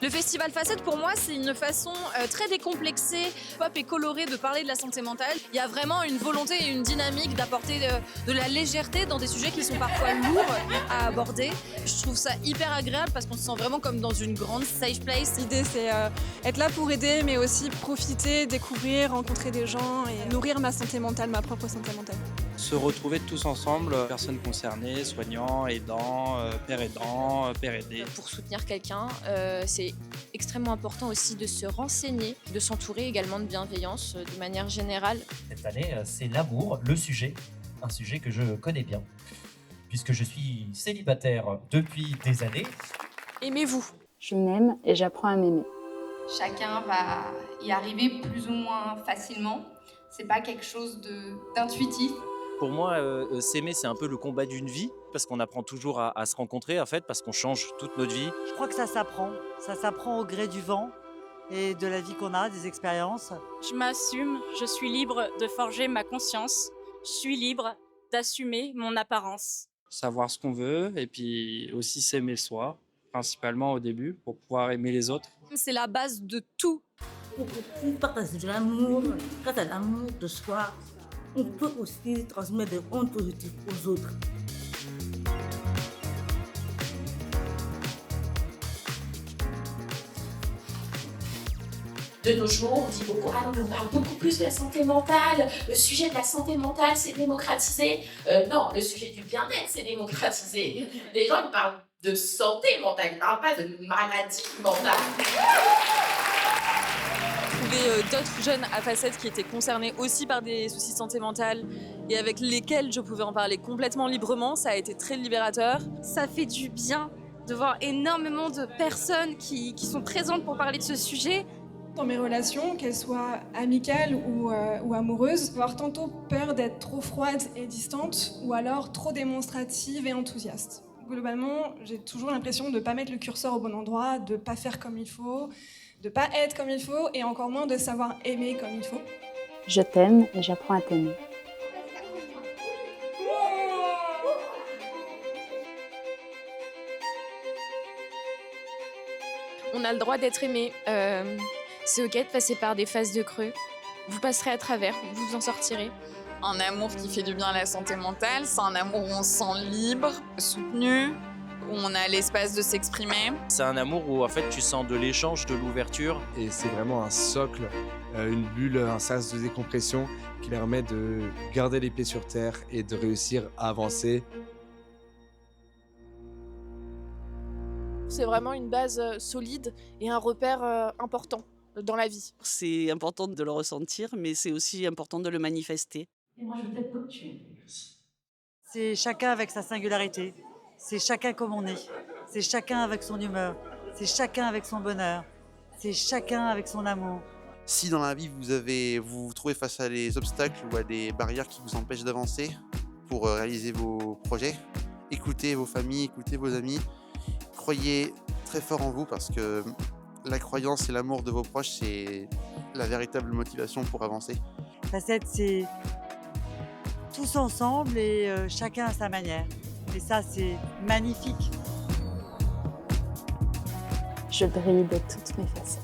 Le festival Facette, pour moi, c'est une façon très décomplexée, pop et colorée de parler de la santé mentale. Il y a vraiment une volonté et une dynamique d'apporter de la légèreté dans des sujets qui sont parfois lourds à aborder. Je trouve ça hyper agréable parce qu'on se sent vraiment comme dans une grande safe place. L'idée, c'est être là pour aider, mais aussi profiter, découvrir, rencontrer des gens et nourrir ma santé mentale, ma propre santé mentale. Se retrouver tous ensemble, personnes concernées, soignants, aidants, pères aidants, pères aidés. Pour soutenir quelqu'un, c'est extrêmement important aussi de se renseigner, de s'entourer également de bienveillance de manière générale. Cette année, c'est l'amour, le sujet, un sujet que je connais bien, puisque je suis célibataire depuis des années. Aimez-vous. Je m'aime et j'apprends à m'aimer. Chacun va y arriver plus ou moins facilement. C'est pas quelque chose d'intuitif. Pour moi, s'aimer, c'est un peu le combat d'une vie, parce qu'on apprend toujours à se rencontrer, en fait, parce qu'on change toute notre vie. Je crois que ça s'apprend au gré du vent et de la vie qu'on a, des expériences. Je m'assume, je suis libre de forger ma conscience, je suis libre d'assumer mon apparence. Savoir ce qu'on veut, et puis aussi s'aimer soi, principalement au début, pour pouvoir aimer les autres. C'est la base de tout. Pour partager de l'amour, grâce à l'amour de soi, on peut aussi transmettre des ondes positives aux autres. De nos jours, on dit beaucoup, on parle beaucoup plus de la santé mentale, le sujet de la santé mentale c'est démocratisé. Non, le sujet du bien-être c'est démocratisé. Les gens ils parlent de santé mentale, ils ne parlent pas de maladie mentale. Trouver d'autres jeunes à Facette qui étaient concernés aussi par des soucis de santé mentale et avec lesquels je pouvais en parler complètement librement, ça a été très libérateur. Ça fait du bien de voir énormément de personnes qui sont présentes pour parler de ce sujet. Dans mes relations, qu'elles soient amicales ou amoureuses, avoir tantôt peur d'être trop froide et distante ou alors trop démonstrative et enthousiaste. Globalement, j'ai toujours l'impression de ne pas mettre le curseur au bon endroit, de ne pas faire comme il faut, de ne pas être comme il faut et encore moins de savoir aimer comme il faut. Je t'aime et j'apprends à t'aimer. On a le droit d'être aimé. C'est ok de passer par des phases de creux. Vous passerez à travers, vous vous en sortirez. Un amour qui fait du bien à la santé mentale, c'est un amour où on se sent libre, soutenu, où on a l'espace de s'exprimer. C'est un amour où en fait tu sens de l'échange, de l'ouverture. Et c'est vraiment un socle, une bulle, un sas de décompression qui permet de garder les pieds sur terre et de réussir à avancer. C'est vraiment une base solide et un repère important dans la vie. C'est important de le ressentir, mais c'est aussi important de le manifester. Et moi je veux être comme tu es. C'est chacun avec sa singularité. C'est chacun comme on est. C'est chacun avec son humeur. C'est chacun avec son bonheur. C'est chacun avec son amour. Si dans la vie vous vous trouvez face à des obstacles ou à des barrières qui vous empêchent d'avancer pour réaliser vos projets, écoutez vos familles, écoutez vos amis. Croyez très fort en vous parce que la croyance et l'amour de vos proches, c'est la véritable motivation pour avancer. Facette, c'est tous ensemble et chacun à sa manière. Et ça, c'est magnifique. Je brille de toutes mes facettes.